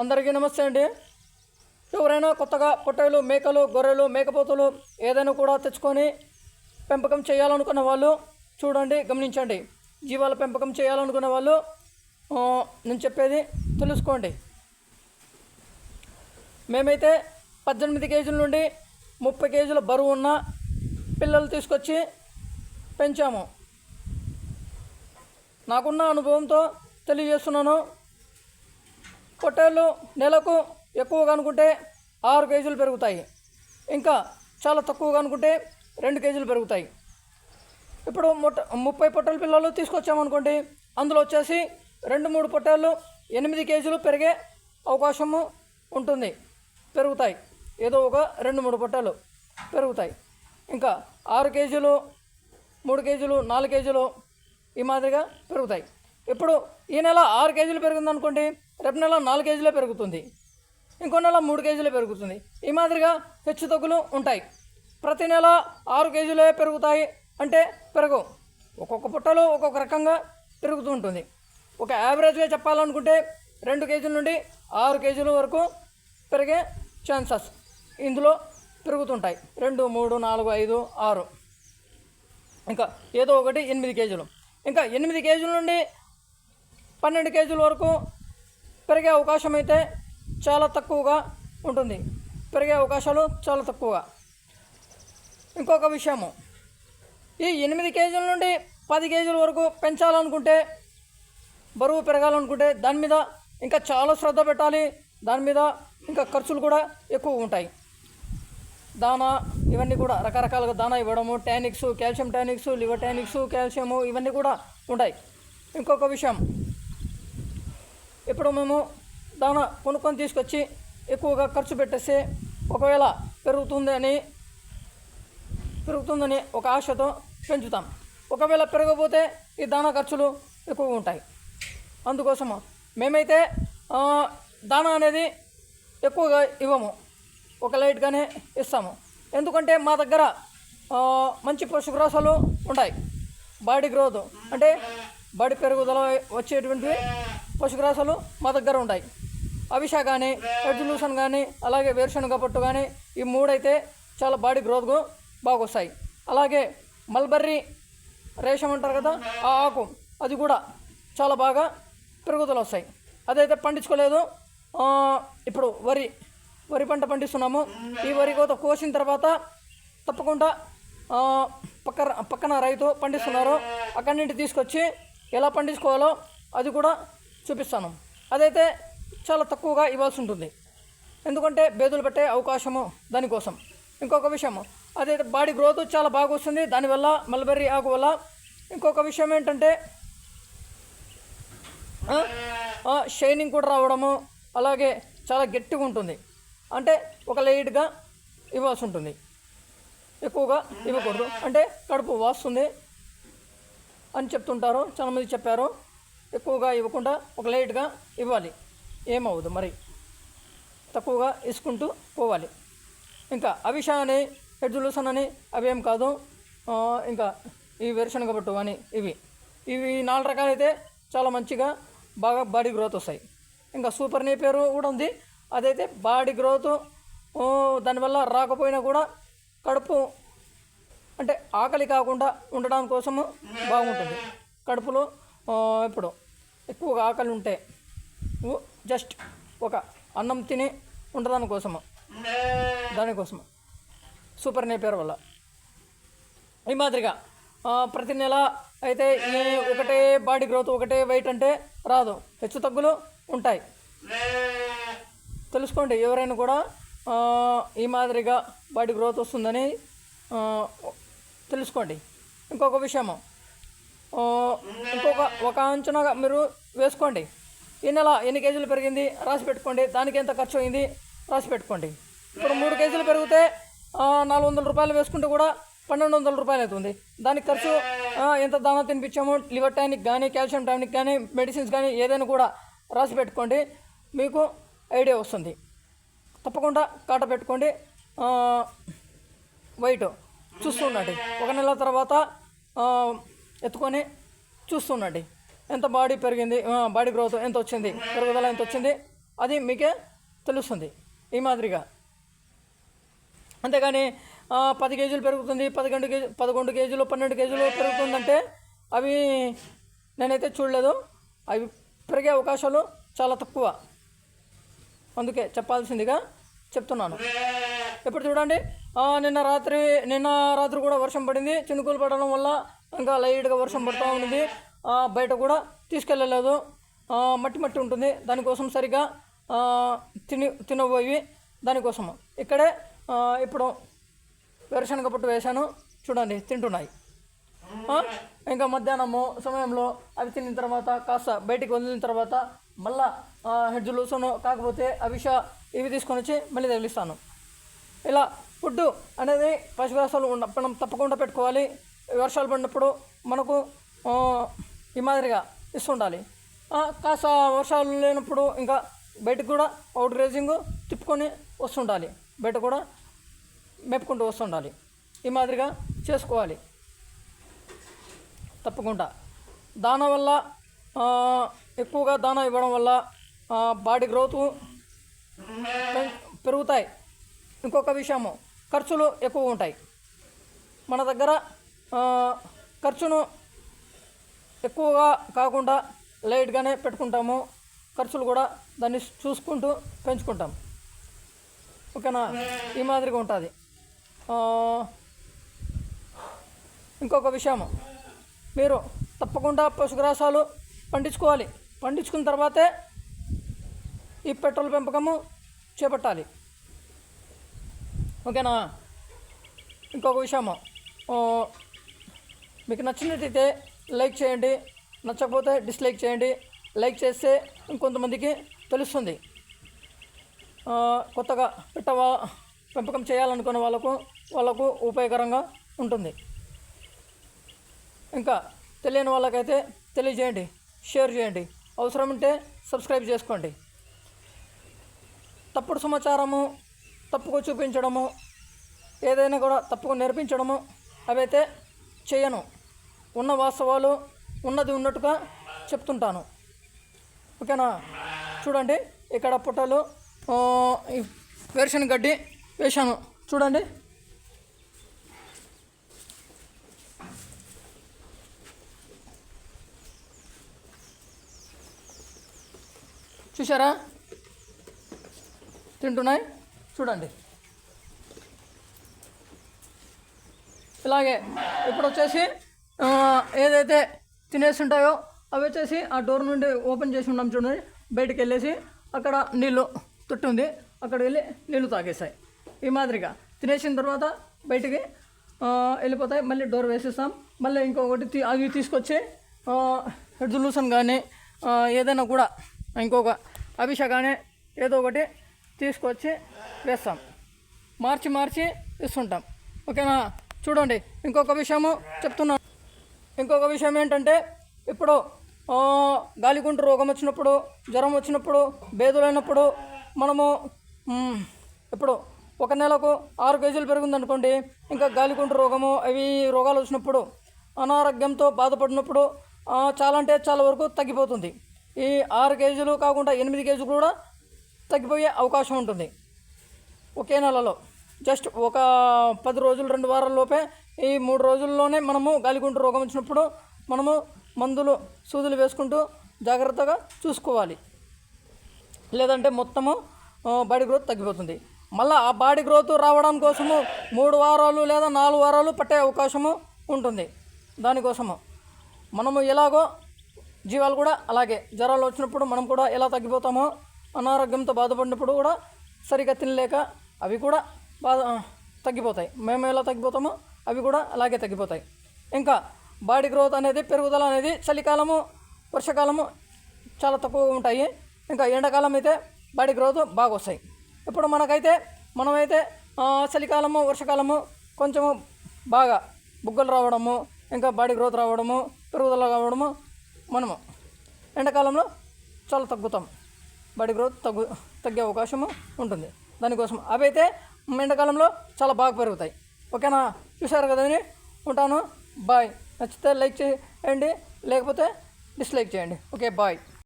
అందరికీ నమస్తే అండి. ఎవరైనా కొత్తగా పొట్టేలు, మేకలు, గొర్రెలు, మేకపోతులు ఏదైనా కూడా తెచ్చుకొని పెంపకం చేయాలనుకున్న వాళ్ళు చూడండి, గమనించండి. జీవాల పెంపకం చేయాలనుకున్న వాళ్ళు నేను చెప్పేది తెలుసుకోండి. మేమైతే 18 కేజీల నుండి 30 కేజీల బరువు ఉన్న పిల్లలు తీసుకొచ్చి పెంచాము. నాకున్న అనుభవంతో తెలియజేస్తున్నాను. పొట్టేళ్ళు నెలకు ఎక్కువగా అనుకుంటే 6 కేజీలు పెరుగుతాయి, ఇంకా చాలా తక్కువగా అనుకుంటే 2 కేజీలు పెరుగుతాయి. ఇప్పుడు 30 పొట్టేల పిల్లలు తీసుకొచ్చామనుకోండి, అందులో వచ్చేసి 2-3 పొట్టేళ్ళు 8 కేజీలు పెరిగే అవకాశము ఉంటుంది. పెరుగుతాయి, ఏదో ఒక 2-3 పొట్టేలు పెరుగుతాయి. ఇంకా 6 కేజీలు, 3 కేజీలు, 4 కేజీలు ఈ మాదిరిగా పెరుగుతాయి. ఇప్పుడు ఈ నెల 6 కేజీలు పెరిగిందనుకోండి, రేపు నెల 4 కేజీలే పెరుగుతుంది, ఇంకో నెల 3 కేజీలే పెరుగుతుంది. ఈ మాదిరిగా హెచ్చు తగ్గులు ఉంటాయి. ప్రతి నెల 6 కేజీలే పెరుగుతాయి అంటే పెరగవు. ఒక్కొక్క పుట్టలో ఒక్కొక్క రకంగా పెరుగుతూ ఉంటుంది. ఒక యావరేజ్గా చెప్పాలనుకుంటే 2 కేజీల నుండి 6 కేజీల వరకు పెరిగే ఛాన్సెస్ ఇందులో పెరుగుతుంటాయి. 2, 3, 4, 5, 6, ఇంకా ఏదో ఒకటి 8 కేజీలు. ఇంకా 8 కేజీల నుండి 12 కేజీల వరకు పెరిగే అవకాశం అయితే చాలా తక్కువగా ఉంటుంది. పెరిగే అవకాశాలు చాలా తక్కువగా. ఇంకొక విషయము, ఈ 8 కేజీల నుండి 10 కేజీల వరకు పెంచాలనుకుంటే, బరువు పెరగాలనుకుంటే దాని మీద ఇంకా చాలా శ్రద్ధ పెట్టాలి. దాని మీద ఇంకా ఖర్చులు కూడా ఎక్కువ ఉంటాయి. దానా ఇవన్నీ కూడా రకరకాలుగా దానా ఇవ్వడము, tonics, calcium tonics, liver tonics, calcium ఇవన్నీ కూడా ఉంటాయి. ఇంకొక విషయం, ఇప్పుడు మేము దానా కొనుక్కొని తీసుకొచ్చి ఎక్కువగా ఖర్చు పెట్టేస్తే ఒకవేళ పెరుగుతుందని ఒక ఆశతో పెంచుతాం. ఒకవేళ పెరగకపోతే ఈ దానా ఖర్చులు ఎక్కువ ఉంటాయి. అందుకోసము మేమైతే దానా అనేది ఎక్కువగా ఇవ్వము, ఒక లైట్గానే ఇస్తాము. ఎందుకంటే మా దగ్గర మంచి పోషకాలు ఉంటాయి. బాడీ గ్రోత్ అంటే బాడీ పెరుగుదల వచ్చేటువంటి పోషకాలు మా దగ్గర ఉంటాయి. అవిషా కానీ, రెడ్జులూషన్ కానీ, అలాగే వేరుశనగ పట్టు కానీ, ఈ 3 అయితే చాలా బాడీ గ్రోత్కు బాగా వస్తాయి. అలాగే మల్బర్రీ రేషం అంటారు కదా, ఆ ఆకు, అది కూడా చాలా బాగా పెరుగుదల వస్తాయి. అదైతే పండించుకోలేదు. ఇప్పుడు వరి పంట పండిస్తున్నాము. ఈ వరి కోత కోసిన తర్వాత తప్పకుండా పక్కన రైతు పండిస్తున్నారు, అక్కడి నుండి తీసుకొచ్చి ఎలా పండించుకోవాలో అది కూడా చూపిస్తాను. అదైతే చాలా తక్కువగా ఇవ్వాల్సి ఉంటుంది, ఎందుకంటే బేదులు పెట్టే అవకాశము దానికోసం. ఇంకొక విషయం, అదైతే బాడీ గ్రోత్ చాలా బాగా వస్తుంది దానివల్ల, మల్బెర్రీ ఆకు వల్ల. ఇంకొక విషయం ఏంటంటే షైనింగ్ కూడా రావడము, అలాగే చాలా గట్టిగా ఉంటుంది. అంటే ఒక లైట్గా ఇవ్వాల్సి ఉంటుంది, ఎక్కువగా ఇవ్వకూడదు. అంటే కడుపు వాస్తుంది అని చెప్తుంటారు, చాలామంది చెప్పారు. ఎక్కువగా ఇవ్వకుండా ఒక లైట్గా ఇవ్వాలి. ఏమవుదు మరి, తక్కువగా ఇసుకుంటూ పోవాలి. ఇంకా అవిషా అని, హెడ్జులూసన్ అని అవేం కాదు. ఇంకా ఈ వేరుశనగ పట్టు అని ఇవి 4 రకాలైతే చాలా మంచిగా బాగా బాడీ గ్రోత్ వస్తాయి. ఇంకా సూపర్ నేపియర్ కూడా ఉంది. అదైతే బాడీ గ్రోత్ దానివల్ల రాకపోయినా కూడా కడుపు అంటే ఆకలి కాకుండా ఉండడం కోసము బాగుంటుంది. కడుపులో ఇప్పుడు ఎక్కువగా ఆకలి ఉంటే జస్ట్ ఒక అన్నం తిని ఉండడానికోసము, దానికోసము సూపర్ నేపియర్ వల్ల. ఈ మాదిరిగా ప్రతి నెల అయితే ఈ ఒకటే బాడీ గ్రోత్, ఒకటే వెయిట్ అంటే రాదు, హెచ్చు తగ్గులు ఉంటాయి. తెలుసుకోండి, ఎవరైనా కూడా ఈ మాదిరిగా బాడీ గ్రోత్ వస్తుందని తెలుసుకోండి. ఇంకొక విషయము, ఒక అంచనాగా మీరు వేసుకోండి. ఈ నెల ఎన్ని కేజీలు పెరిగింది రాసి పెట్టుకోండి, దానికి ఎంత ఖర్చు అయింది రాసి పెట్టుకోండి. ఇప్పుడు 3 కేజీలు పెరిగితే 400 రూపాయలు వేసుకుంటే కూడా 1200 రూపాయలు అవుతుంది. దానికి ఖర్చు ఎంత దానా తినిపించాము, లివర్ టానిక్ కానీ, కాల్షియం టానిక్ కానీ, మెడిసిన్స్ కానీ ఏదైనా కూడా రాసి పెట్టుకోండి, మీకు ఐడియా వస్తుంది. తప్పకుండా కాట పెట్టుకోండి, వెయిట్ చూస్తుండండి. 1 నెల తర్వాత ఎత్తుకొని చూస్తుండండి ఎంత బాడీ పెరిగింది, బాడీ గ్రోత్ ఎంత వచ్చింది, పెరుగుదల ఎంత వచ్చింది అది మీకే తెలుస్తుంది ఈ మాదిరిగా. అంతేగాని 10 కేజీలు పెరుగుతుంది, 11 కేజీలు 12 కేజీలు పెరుగుతుందంటే అవి నేనైతే చూడలేదు. అవి పెరిగే అవకాశాలు చాలా తక్కువ, అందుకే చెప్పాల్సిందిగా చెప్తున్నాను. ఇప్పుడు చూడండి, నిన్న రాత్రి కూడా వర్షం పడింది. చినుకులు పడడం వల్ల ఇంకా లైట్గా వర్షం పడుతూ ఉంది. బయట కూడా తీసుకెళ్ళలేదు, మట్టి ఉంటుంది. దానికోసం సరిగా తినబోయి దానికోసం ఇక్కడే ఇప్పుడు వేరుశనగ పొట్టు వేశాను, చూడండి తింటున్నాయి. ఇంకా మధ్యాహ్నము సమయంలో అవి తిన్న తర్వాత కాస్త బయటికి వదిలిన తర్వాత మళ్ళా హెడ్జ్ లూసను కాకపోతే ఇవి తీసుకొని వచ్చి మళ్ళీ తగిలిస్తాను. ఇలా ఫుడ్ అనేది పశుగ్రాసాలు మనం తప్పకుండా పెట్టుకోవాలి. వర్షాలు పడినప్పుడు మనకు ఈ మాదిరిగా ఇస్తుండాలి. కాస్త వర్షాలు లేనప్పుడు ఇంకా బయటకు కూడా అవుట్ గ్రేజింగ్ తిప్పుకొని వస్తుండాలి, బయట కూడా మెప్పుకుంటూ వస్తుండాలి. ఈ మాదిరిగా చేసుకోవాలి తప్పకుండా. దానా వల్ల ఎక్కువగా దానా ఇవ్వడం వల్ల బాడీ గ్రోత్ పెరుగుతాయి. ఇంకొక విషయము, ఖర్చులు ఎక్కువ ఉంటాయి. మన దగ్గర ఖర్చును ఎక్కువగా కాకుండా లైట్గానే పెట్టుకుంటాము. ఖర్చులు కూడా దాన్ని చూసుకుంటూ పెంచుకుంటాం. ఓకేనా, ఈ మాదిరిగా ఉంటుంది. ఇంకొక విషయము, మీరు తప్పకుండా పశుగ్రాసాలు పండించుకోవాలి. పండించుకున్న తర్వాతే ఈ పెట్రోల్ పెంపకము చేపట్టాలి. ఓకేనా. ఇంకొక విషయము, మీకు నచ్చినట్టయితే లైక్ చేయండి, నచ్చకపోతే డిస్లైక్ చేయండి. లైక్ చేస్తే ఇంకొంతమందికి తెలుస్తుంది. కొత్తగా పెంపకం చేయాలనుకునే వాళ్ళకు ఉపయోగకరంగా ఉంటుంది. ఇంకా తెలియని వాళ్ళకైతే తెలియజేయండి, షేర్ చేయండి. అవసరం ఉంటే సబ్స్క్రైబ్ చేసుకోండి. తప్పుడు సమాచారము, తప్పుగా చూపించడము, ఏదైనా కూడా తప్పుగా నేర్పించడము అవైతే చేయను. ఉన్న వాస్తవాలు ఉన్నది ఉన్నట్టుగా చెప్తుంటాను. ఓకేనా. చూడండి, ఇక్కడ పుట్టలు వేరుశనగ గడ్డి వేశాను, చూడండి. చూసారా, తింటున్నాయి, చూడండి. ఇలాగే ఇప్పుడు వచ్చేసి ఏదైతే తినేసి ఉంటాయో అవి వచ్చేసి ఆ డోర్ నుండి ఓపెన్ చేసి ఉన్నాం చూడండి. బయటికి వెళ్ళేసి అక్కడ నీళ్ళు తొట్టి ఉంది, అక్కడ వెళ్ళి నీళ్ళు తాగేస్తాయి. ఈ మాదిరిగా తినేసిన తర్వాత బయటికి వెళ్ళిపోతాయి. మళ్ళీ డోర్ వేసేస్తాం. మళ్ళీ ఇంకొకటి అవి తీసుకొచ్చి హెడ్ లూసన్ కానీ ఏదైనా కూడా ఇంకొక అభిష కానీ ఏదో ఒకటి తీసుకొచ్చి వేస్తాం. మార్చి ఇస్తుంటాం. ఓకేనా. చూడండి, ఇంకొక విషయము చెప్తున్నాను. ఇంకొక విషయం ఏంటంటే, ఇప్పుడు గాలికుంటు రోగం వచ్చినప్పుడు, జ్వరం వచ్చినప్పుడు, బేదులైనప్పుడు మనము ఇప్పుడు ఒక నెలకు 6 కేజీలు పెరుగుందనుకోండి, ఇంకా గాలికుంటు రోగము అవి రోగాలు వచ్చినప్పుడు, అనారోగ్యంతో బాధపడినప్పుడు చాలా అంటే చాలా వరకు తగ్గిపోతుంది. ఈ 6 కేజీలు కాకుండా 8 కేజీలు కూడా తగ్గిపోయే అవకాశం ఉంటుంది ఒకే నెలలో. జస్ట్ ఒక 10 రోజులు 2 వారాల లోపే, ఈ 3 రోజుల్లోనే మనము గాలికుంటు రోగం వచ్చినప్పుడు మనము మందులు సూదులు వేసుకుంటూ జాగ్రత్తగా చూసుకోవాలి. లేదంటే మొత్తము బాడీ గ్రోత్ తగ్గిపోతుంది. మళ్ళీ ఆ బాడీ గ్రోత్ రావడం కోసము 3 వారాలు లేదా 4 వారాలు పట్టే అవకాశము ఉంటుంది. దానికోసము మనము ఎలాగో జీవాలు కూడా అలాగే జ్వరాలు వచ్చినప్పుడు మనం కూడా ఎలా తగ్గిపోతామో, అనారోగ్యంతో బాధపడినప్పుడు కూడా సరిగా తినలేక అవి కూడా తగ్గిపోతాయి. మేము ఎలా తగ్గిపోతామో అవి కూడా అలాగే తగ్గిపోతాయి. ఇంకా బాడీ గ్రోత్ అనేది, పెరుగుదల అనేది చలికాలము, వర్షాకాలము చాలా తక్కువగా ఉంటాయి. ఇంకా ఎండాకాలం అయితే బాడీ గ్రోత్ బాగా వస్తాయి. ఇప్పుడు మనమైతే చలికాలము, వర్షాకాలము కొంచెము బాగా బుగ్గలు రావడము, ఇంకా బాడీ గ్రోత్ రావడము, పెరుగుదల రావడము, మనము ఎండాకాలంలో చాలా తగ్గుతాం. బాడీ గ్రోత్ తగ్గే అవకాశము ఉంటుంది. దానికోసం అవైతే ఎండాకాలంలో చాలా బాగా పెరుగుతాయి. ఓకేనా. చూసారు కదండి, ఉంటాను. బాయ్. నచ్చితే లైక్ చేయండి, లేకపోతే డిస్లైక్ చేయండి. Okay, bye.